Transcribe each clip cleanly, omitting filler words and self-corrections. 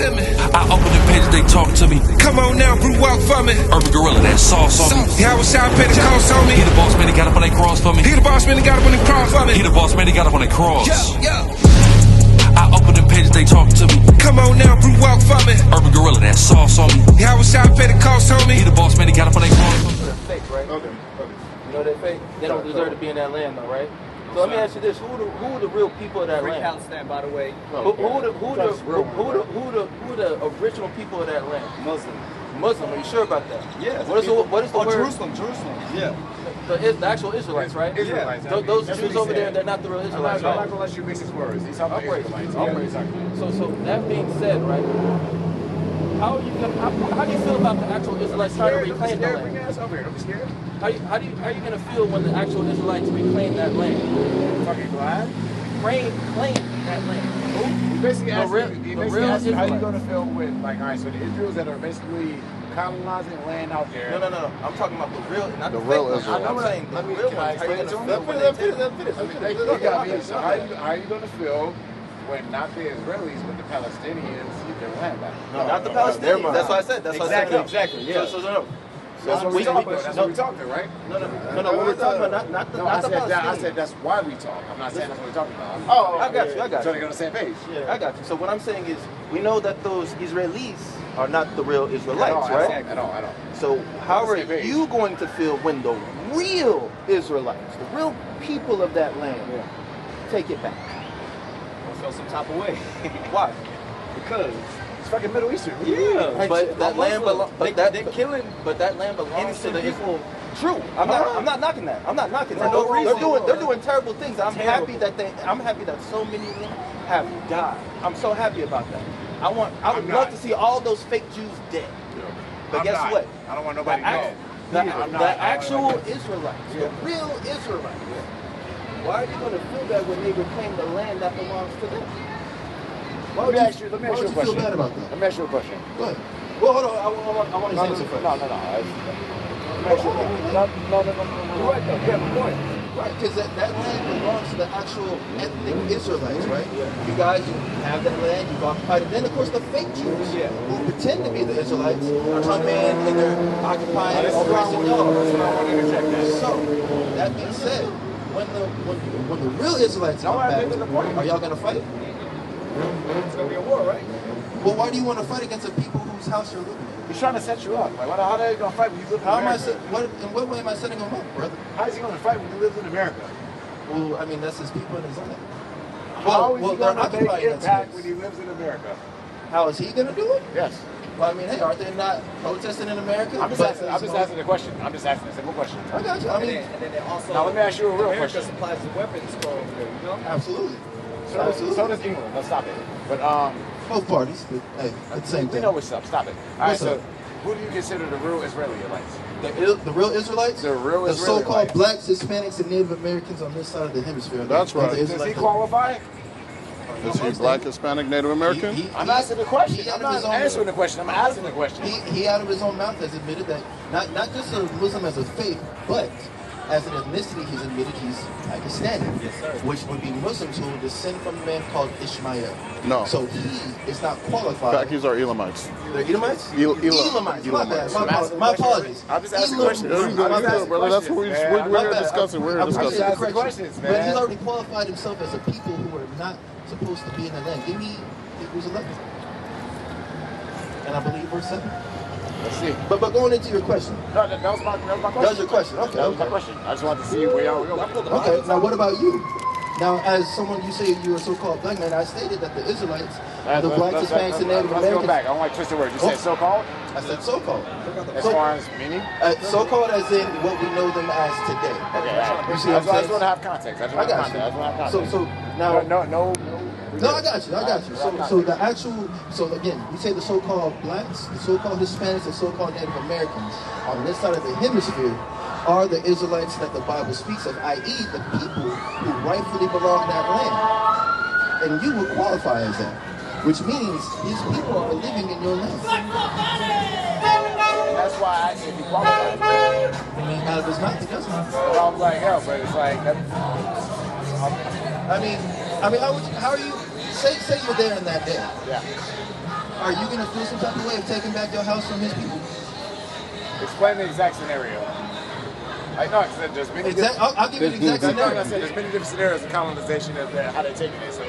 to me. I open the page, they talk to me. Come on now, brew walk for me. Urban Gorilla, that sauce on me. Yeah, I was out pay the cost on me. He the boss man, he got up on that cross for me. He the boss man, he got up on the cross for me. He the boss man, he got up on that cross. Yeah. I open the page, they talk to me. Come on now, brew walk for me. Urban Gorilla, that sauce on me. Yeah, I was out pay the cost on me. He the boss man, he got up on that cross. They're fake, right? Okay. You know they're fake? They don't deserve to be in that land though, right? So let me ask you this: who are the real people of that Free land? Palestine, by the way. Who are the original people of that land? Muslim. Are you sure about that? Yeah. What is the word? Jerusalem. Yeah. The actual Israelites, right? Israelites. Those Jews over there, they're not the real Israelites, I'm not right? gonna let you mix his words. He's talking about Israelites. So that being said, right? How do you feel about the actual Israelites trying to reclaim the land? Don't be scared. How you gonna feel when the actual Israelites reclaim that land? Fucking glad. Claim that land. He basically asked real how you Israelites. gonna feel with, like, all right, so the Israels that are basically colonizing land out there. No. I'm talking about the real, not the real fake ones. Israelites. I'm saying the real Can I ones. How you explain it to gonna him? feel when they take You got me. So how are you gonna feel when not the Israelis but the Palestinians get their land back? No, not the Palestinians. That's what I said. That's what I said. Exactly. Yeah. So no. That's what we talked about. That's what we talked about, right? No. We're talking about not the Palestinians. I said that's why we talk. I'm not saying that's what we're talking about. Oh, I got you. So they're on the same page. Yeah, I got you. So what I'm saying is, we know that those Israelis are not the real Israelites, right? At all. So how are you going to feel when the real Israelites, the real people of that land, take it back? I feel some type of way. Why? Because It's fucking Middle Eastern. yeah, But that land belongs. they're killing. But that land belongs to innocent the people. True. I'm not knocking that. I'm not knocking that. no reason. They're doing terrible things. I'm happy Terrible. that so many of them have died. I'm so happy about that. I would I'm love not. to see all those fake Jews dead. But I'm guess not. what? I don't want nobody dead. The actual Israelites, the real Israelites. Why are you going to feel that when they reclaim the land that belongs to them? Let me ask you a question. feel bad about that? Let me ask you a question. Go ahead. Well, hold on. I want to say something first. No. Let me ask you a question. No. You're right, though. Yeah, but go ahead. Right, because that land belongs to the actual ethnic Israelites, right? You guys have that land, you've occupied it. Then, of course, the fake Jews who pretend to be the Israelites come in and they're occupying and oppressing y'all. So, that being said, when the real Israelites come back, are y'all going to fight? It's going to be a war, right? Well, why do you want to fight against the people whose house you're living in? He's trying to set you up. Like, how are you going to fight when you live in How am I? America? In what way am I setting him up, brother? How is he going to fight when he lives in America? Well, I mean, that's his people in his land. How is he they're going to make occupying that impact space. when he lives in America? How is he going to do it? Yes. Well, I mean, hey, aren't they not protesting in America? I'm just asking the question. I'm just asking a simple question. I got you. I mean, And then they also. Now, let me ask you a real America question. supplies the weapons for over there, you know? absolutely. So does England. Let's stop it. But Both parties, but hey, it's the same we thing. know what's up. Stop it. All right. What's So, up? who do you consider the real Israelites? The real Israelites? The real The Israelites. so-called blacks, Hispanics, and Native Americans on this side of the hemisphere. That's right. The Does he Israelites- qualify? Is he black, Hispanic, Native American? I'm asking the question. he I'm out of not his own- answering the question. I'm asking the question. He out of his own mouth has admitted that not just a Muslim as a faith, but as an ethnicity, he's admitted he's Pakistani, which would be Muslims who descend from a man called Ishmael. No. So he is not qualified. Pakis are Elamites. They're Edomites? Elamites. My bad. Elamites. My apologies. I'm just asking Elam- questions. Yeah, you good, brother. That's what we're My here bad. discussing. We're I here appreciate discussing. the correction. Questions, But man. he's already qualified himself as a people who are not supposed to be in the land. Give me Hebrews 11. And I believe verse 7. Let's see. But going into your question. No, that was my question. That was your question. Okay. That was my question. I just wanted to see where y'all were going. Okay, now what about you? Now, as someone, you say you're a so-called black man, I stated that the Israelites, the blacks, Hispanics, and Native Let's go Americans. back. I don't like twisted words. You said so-called? I said so-called. As far as meaning? So-called as in what we know them as today. Okay, You see I what I'm just saying? want to have context. I just I want to have got you. context. I just want to have context. So now, No. No, I got you. So the actual, so again, you say the so-called blacks, the so-called Hispanics, the so-called Native Americans on this side of the hemisphere are the Israelites that the Bible speaks of, i.e. the people who rightfully belong in that land. And you would qualify as that, which means these people are living in your land. And that's why I said be qualified. I mean, out of his mouth, he doesn't. But I was like, yo, but it's like, I mean, how are you say you're there in that day. Yeah. Are you going to feel some type of way of taking back your house from his people? Explain the exact scenario. I know, because there's many I'll give you the exact scenario. I said there's many different scenarios of colonization of how they're taking it. So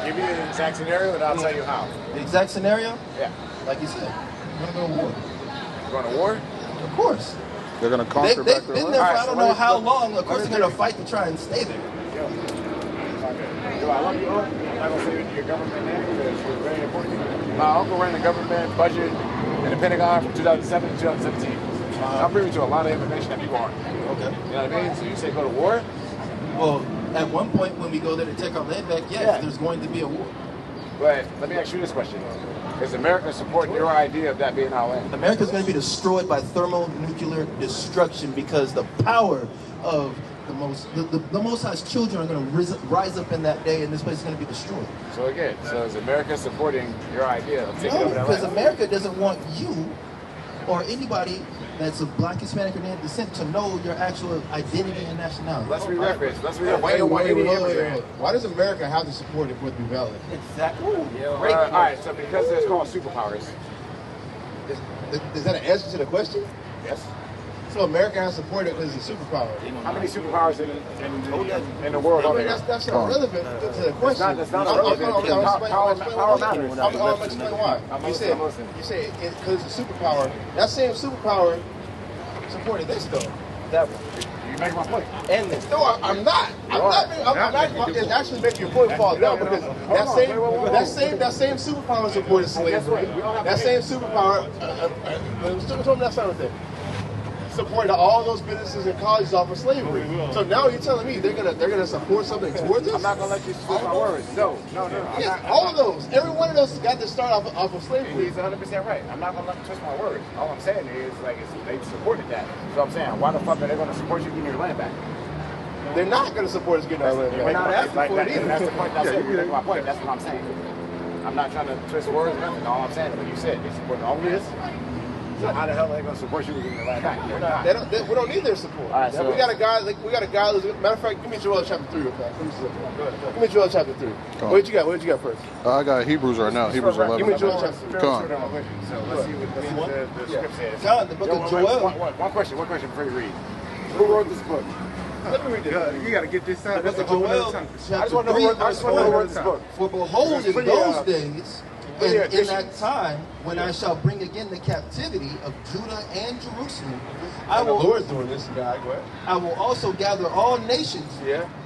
give me the exact scenario and I'll tell you how. The exact scenario? Yeah. Like you said, we're going to go to war. Going to war? Of course. They're going to conquer back They've their been land? there for Alright, I don't so know how long. Of course, they're going to fight to try and stay there. Yo, I love you all. I'm not going to say your government name because it's very important. My uncle ran the government budget in the Pentagon from 2007 to 2017. I'm privy to a lot of information that people aren't. Okay. You know what I mean? So you say go to war? Well, at one point when we go there to take our land back, yes, there's going to be a war. But let me ask you this question. Is America supporting your idea of that being our land? America's going to be destroyed by thermonuclear destruction because the power of the Most High's children are going to rise up in that day, and this place is going to be destroyed. So again, is America supporting your idea of taking No, over that because land? America doesn't want you or anybody that's of Black, Hispanic, or Native descent to know your actual identity and nationality. Let's re-reference. They don't want any immigrant. Why does America have to support it for it to be valid? Exactly. Great. All right, so because it's called superpowers. Is that an answer to the question? Yes. So America has to support it because it's a superpower. How many superpowers in the world are I mean, there? that's not relevant to the question. That's not irrelevant. Power matters. I'm going to explain why. You say because it's a superpower. That same superpower supported this though. That you make my point. And this. No, I'm not. It's actually making your point fall down because that same superpower supported slavery. That same superpower. Told me that's not thing. Supported all those businesses and colleges off of slavery. So now you're telling me they're gonna support something towards us? I'm not gonna let you twist my words. No. Yes, all of those. Every one of those got to start off of slavery. He's 100% right. I'm not gonna let you twist my words. All I'm saying is they supported that. So I'm saying why the fuck are they gonna support you getting your land back? They're not gonna support us getting our land back. We're not asking for it either. That's the point. That's it. That's my point. That's what I'm saying. I'm not trying to twist words or nothing. All I'm saying is what you said. They support all of this. So how the hell are they going to support you getting your land back? We don't need their support. All right, so we got a guy. Matter of fact, give me Joel chapter 3 real fast. Give me Joel chapter 3. What did you got first? I got Hebrews right now. Hebrews 11. Give me Joel chapter 3. Come on. So let's see what the script says. John, the book of Joel. One question before you read. Who wrote this book? Let me read this. You gotta get this out. The book of Joel, I just chapter want to 3, know verse who 4. wrote this book. For behold, in those days, pretty and in efficient. that time, when I shall bring again the captivity of Judah and Jerusalem, The Lord's doing this, guy. Go ahead. I will also gather all nations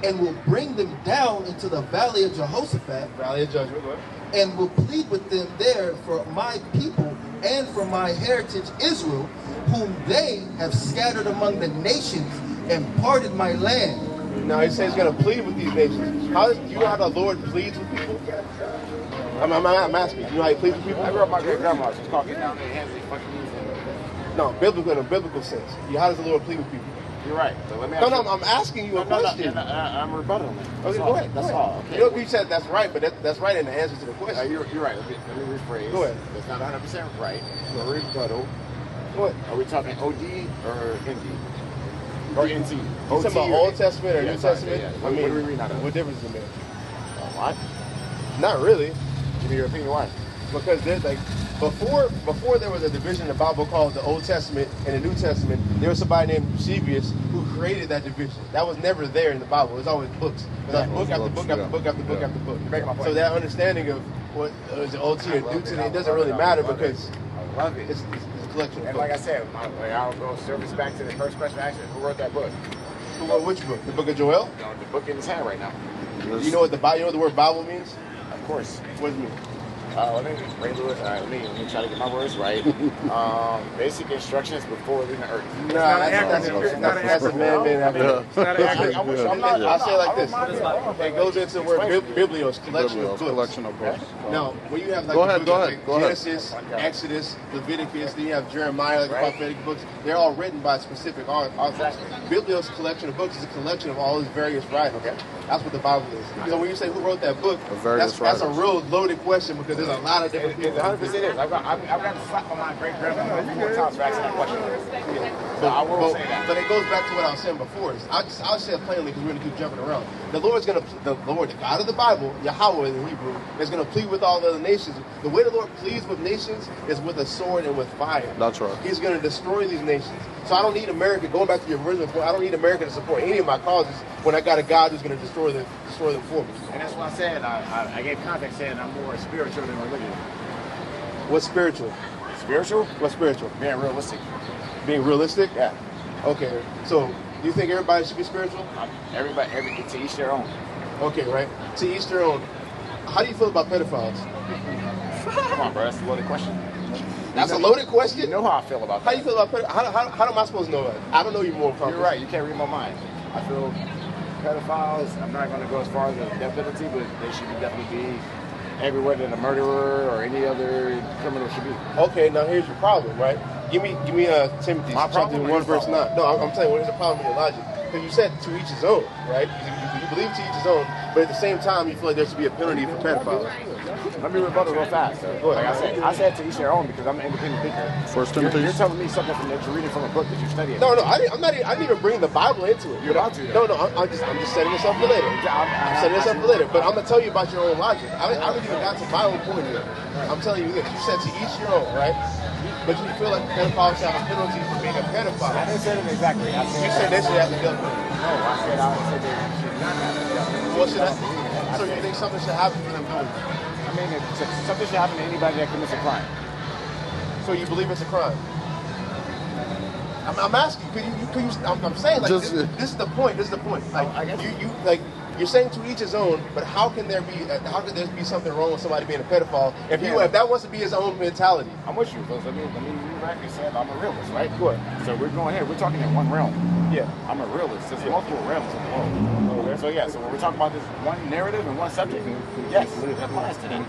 and will bring them down into the valley of Jehoshaphat Valley of Judgment. Go ahead. and will plead with them there for my people and for my heritage Israel, whom they have scattered among the nations and parted my land. Now he says he's going to plead with these nations. Do you know how the Lord pleads with people? I'm asking. You know how he pleads with people? I grew up with my great grandma. She's called getting down their hands and fucking knees. No, in a biblical sense. How does the Lord plead with people? You're right. So let me ask I'm asking you a question. I'm rebuttaling. Okay, go ahead. That's all. Okay. You know, you said that's right, but that's right in the answer to the question. You're right. Let me rephrase. Go ahead. It's not 100% right. So rebuttal. Go ahead. Are we talking OD or ND? Or NT? You talking about Old Testament or New Testament? Yeah. I mean, what do we read out of? what difference does it make? What? Not really, Give me your opinion. Why? because there's before there was a division in the Bible called the Old Testament and the New Testament. There was somebody named Eusebius who created that division. That was never there in the Bible. It was always books. It was like book after book after book after book after book. You're making my point. So that understanding of what is OT or New Testament, it doesn't really matter because I love it. it's a collection of And books. like I said, I'll go service back to the first question I asked you. Who wrote that book? Which book? The book of Joel? No, the book in his hand right now. You know what the word Bible means? Of course. What does it mean? Let me, Ray Lewis, let me try to get my words right. Basic instructions before leaving the earth. That's a man-made acronym. I'll say it like this. It goes into the word biblios, collection of books. Now, when you have like Go ahead. Genesis, Exodus, Leviticus, then you have Jeremiah, like the prophetic books. They're all written by specific authors. Biblios collection of books is a collection of all these various writings. That's what the Bible is. So when you say who wrote that book, various that's a writers. real loaded question because there's a lot of different It people. 100% is. I've got to slap on my great grandmother 4 times for asking that question. So I will say that. But it goes back to what I was saying before. I'll say it plainly because we're going to keep jumping around. The Lord, the God of the Bible, Yahweh in Hebrew, is going to plead with all the other nations. The way the Lord pleads with nations is with a sword and with fire. That's right. He's going to destroy these nations. So I don't need America, going back to your original point, I don't need America to support any of my causes when I got a God who's going to destroy them for me. And that's what I said. I gave context saying I'm more spiritual than religious. What's spiritual? Spiritual? What's spiritual? Being realistic. Being realistic? Yeah. Okay. So do you think everybody should be spiritual? Everybody, to each their own. Okay, right. To each their own. How do you feel about pedophiles? Come on, bro. That's a loaded question. That's a loaded question? You know how I feel about that. How do you feel about pedophiles? How am I supposed to know that? I don't know you more. You're right. You can't read my mind. I feel pedophiles, I'm not going to go as far as the death penalty, but they should definitely be everywhere that a murderer or any other criminal should be. Okay, now here's your problem, right? Give me Timothy chapter 1 verse 9. No, I'm saying what is the problem with your logic? Because you said to each his own, right? You believe to each his own, but at the same time you feel like there should be a penalty for pedophiles. Let me rebuttal real fast. Go ahead. Like I said to each their own because I'm an independent thinker. First Timothy. You're telling me something that you're reading from a book that you're studying. No, I didn't even bring the Bible into it. You're about to. No, I'm just setting this up for later. I'm setting this up for later. But I'm gonna tell you about your own logic. I haven't even got to my own point here. I'm telling you this. You said to each your own, right? But you feel like pedophiles should have a penalty for being a pedophile. I didn't say it exactly. You said they should have the death penalty. No, I said they should not have the death penalty. What should I? So you think something should happen for them doing it? I mean, something should happen to anybody that commits a crime. So you believe it's a crime? I'm asking. I'm saying like this is the point. This is the point. Like you like you're saying to each his own. But how can there be something wrong with somebody being a pedophile if that wants to be his own mentality? I'm with you. Let me rightly say I'm a realist, right? Good. So we're going here. We're talking in one realm. Yeah. I'm a realist. There's multiple realms of the world. Okay. So yeah. So when we're talking about this one narrative and one subject, yes, it applies to that.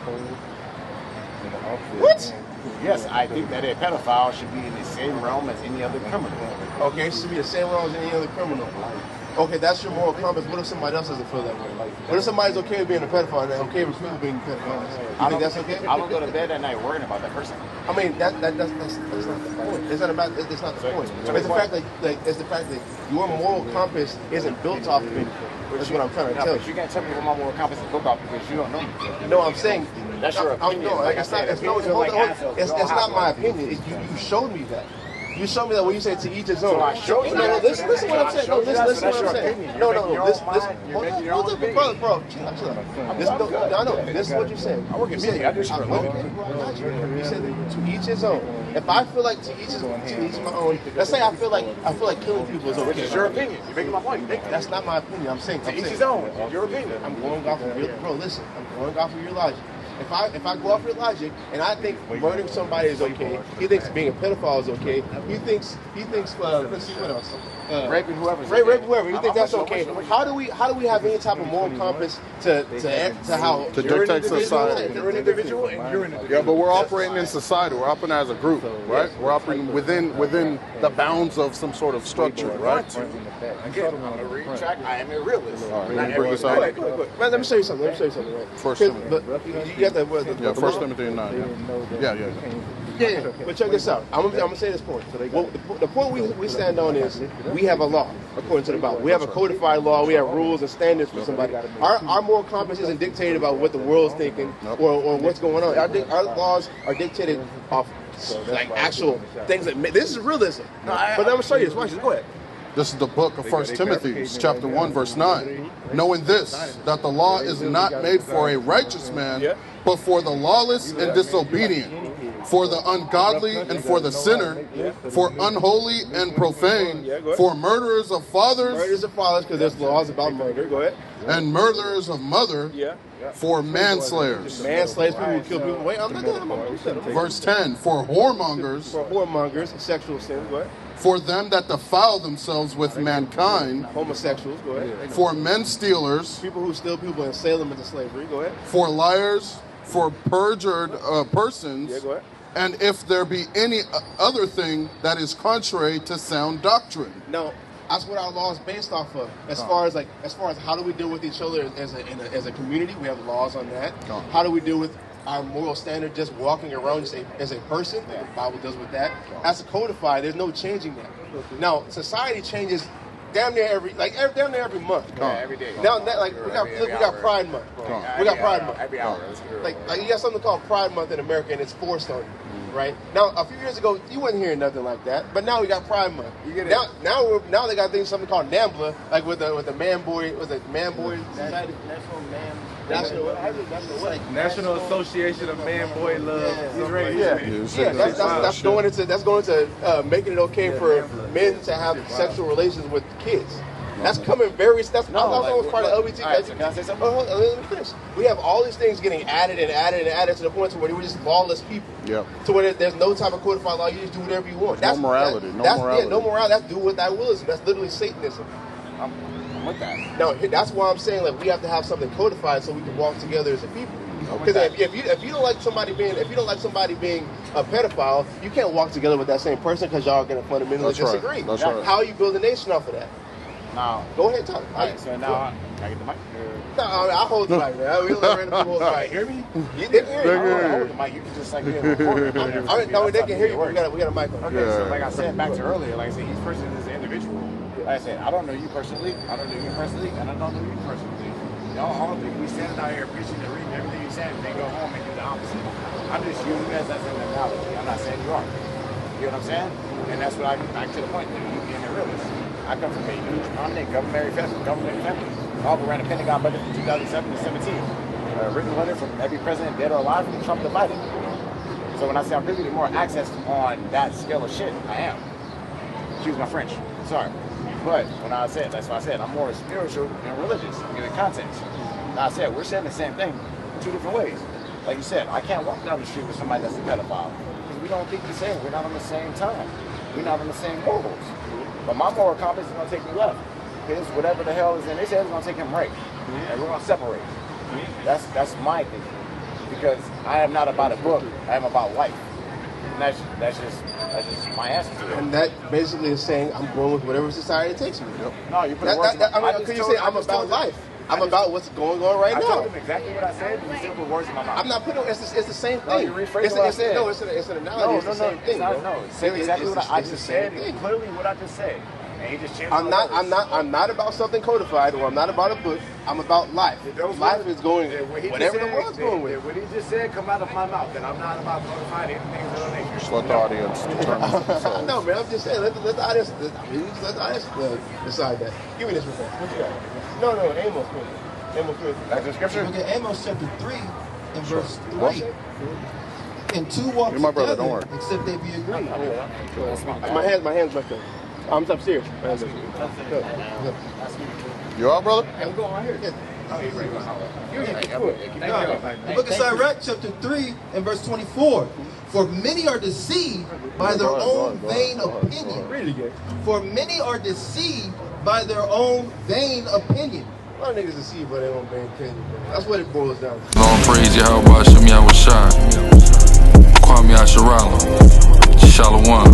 What? Yes, I think that a pedophile should be in the same realm as any other criminal. Okay, it should be the same realm as any other criminal. Okay, that's your moral compass. What if somebody else doesn't feel that way? What if somebody's okay with being a pedophile and they're okay with people being pedophiles? You think that's okay? I don't go to bed at night worrying about that person. I mean, that's not the point. It's not about. It's not the point. It's the fact that your moral compass isn't built off of anything. That's what I'm trying to tell you. But you can't tell me what my moral compass is built off because you don't know me. No, I'm saying that's your opinion. No, it's not my opinion. You showed me that. You showed me that when you said to each his own. So I showed you that. Listen what I'm saying. No, listen what I'm saying. No. Bro, chill out. I know. This is what you're saying. I work at media. I do shit for a living. You said to each his own. If I feel like to each my own, let's say I feel like killing people is okay. Which is your opinion. You're making my point. That's not my opinion. I'm saying to each his own. Your opinion. I'm going off of your listen. I'm going off of your logic. If I go off your logic and I think murdering somebody is okay, he thinks being a pedophile is okay. He thinks let's see what else. Raping whoever. Raping whoever. You think that's okay? How do we have any type of moral compass to dictate society? You're an individual and you're an individual. Yeah, but we're operating in society. We're operating as a group, right? We're operating within the bounds of some sort of structure, right? Again, I'm a retract. I am a realist. All right, bring this out. Let me show you something. Right? First Timothy. You got that word? Yeah, First Timothy 9. Yeah. But check this out. I'm gonna say this point. Well, the point we stand on is we have a law according to the Bible. We have a codified law. We have rules and standards for somebody. Our moral compass isn't dictated about what the world's thinking or what's going on. Our laws are dictated off like actual things that this is realism. But I'm gonna show you this. Watch this. Go ahead. This is the book of 1 Timothy, chapter 1, verse 9. Knowing this, that the law is not made for a righteous man, but for the lawless and disobedient, for the ungodly and for the sinner, for unholy and profane, for murderers of fathers. Murderers of fathers, because there's laws about murder. Go ahead. And murderers of mother, for manslayers. Manslayers, people who kill people. Wait, I'm not done. Verse 10, for whoremongers. For whoremongers, sexual sins. Go ahead. For them that defile themselves with mankind. Homosexuals. Go ahead. For men stealers. People who steal people and sell them into slavery. Go ahead. For liars. For perjured persons. Go ahead. And if there be any other thing that is contrary to sound doctrine. Now, That's what our law is based off of. As far as how do we deal with each other as a community, we have laws on that. How do we deal with our moral standard just walking around as a person? The Bible deals with that. That's codified. There's no changing that. Now, society changes damn near every month. Every day. Now, we got Pride Month. We got Pride Month. Every hour. Like you got something called Pride Month in America, and it's forced on you, right? Now, a few years ago, you wasn't hearing nothing like that, but now we got Pride Month. You get it. Now they got something called NAMBLA, like with the man boy, National Association of Man Boy Love. That's going into making it okay for men to have sexual relations with kids. That's coming very. That's almost part of LBT. Right, so can I say something? Let me finish. We have all these things getting added to the point to where we're just lawless people. Yep. To where there's no type of codified law. You just do whatever you want. No morality. Yeah, no morality. That's do what thy will is. That's literally Satanism. I'm with that. No, that's why I'm saying like we have to have something codified so we can walk together as a people. Because if you don't like somebody being a pedophile, you can't walk together with that same person because y'all are going to fundamentally disagree. That's right. How you build a nation off of that? Now, go ahead, talk. All right, so now can I get the mic? No, I hold the mic, man. We let random people hold the mic. Hear me? They can hear you. I don't hold the mic. You can just like be a reporter. No, they can hear you. We got a mic on. Okay, so like I said back to earlier, like I said, each person is an individual. Like I said, I don't know you personally, and I don't know you personally. You know, all the people we standing out here preaching and reading everything you said, and they go home and do the opposite. I'm just using this as an analogy. I'm not saying you are. You know what I'm saying? And that's what I get back to the point that you being a realist. I come from a huge, prominent government family. All ran the Pentagon budget from 2007 to 17. Written letter from every president, dead or alive, from Trump to Biden. So when I say I'm privy to more access on that scale of shit, I am. Excuse my French. Sorry. But when I said, that's why I said I'm more spiritual and religious in the context. Now I said we're saying the same thing in two different ways. Like you said, I can't walk down the street with somebody that's a pedophile because we don't think the same. We're not on the same time. We're not on the same morals. But my moral compass is going to take me left. His whatever the hell is in his head is going to take him right. And we're going to separate. That's my thing. Because I am not about a book. I am about life. And that's just my answer to it. And that basically is saying I'm going with whatever society takes me. Yep. No, you put words in my mouth. Because you say I'm about life. I'm about what's going on right now. I told him exactly what I said, and you still put words in my mouth. I'm not putting it's the same thing. No, you rephrased what I said. No, it's an analogy. It's the same thing. No, say exactly what I just said. Clearly what I just said. And he just changed I'm not about something codified, or I'm not about a book. I'm about life. Life is going whatever the world's going with. What he just said come out of my mouth, and I'm not about codified anything of that nature. Just let the audience determine themselves. No, man, I'm just saying, let the audience decide that. Give me this real quick. What you got? No, Amos, please. That's the scripture? Look at Amos chapter 3 and verse 3. And two walk You're my brother, together, don't worry. except they be agreed. My hands back there. I'm upstairs. You all, brother? I'm going right here. The book of Sirach, chapter 3 and verse 24. For many are deceived by their own vain opinion. Read it again. For many are deceived by their own vain opinion. A lot of niggas deceived by their own vain opinion. That's what it boils down to. Long praise Yahweh, Shem Yahweh Shai. Kwame Asherala. Shalom.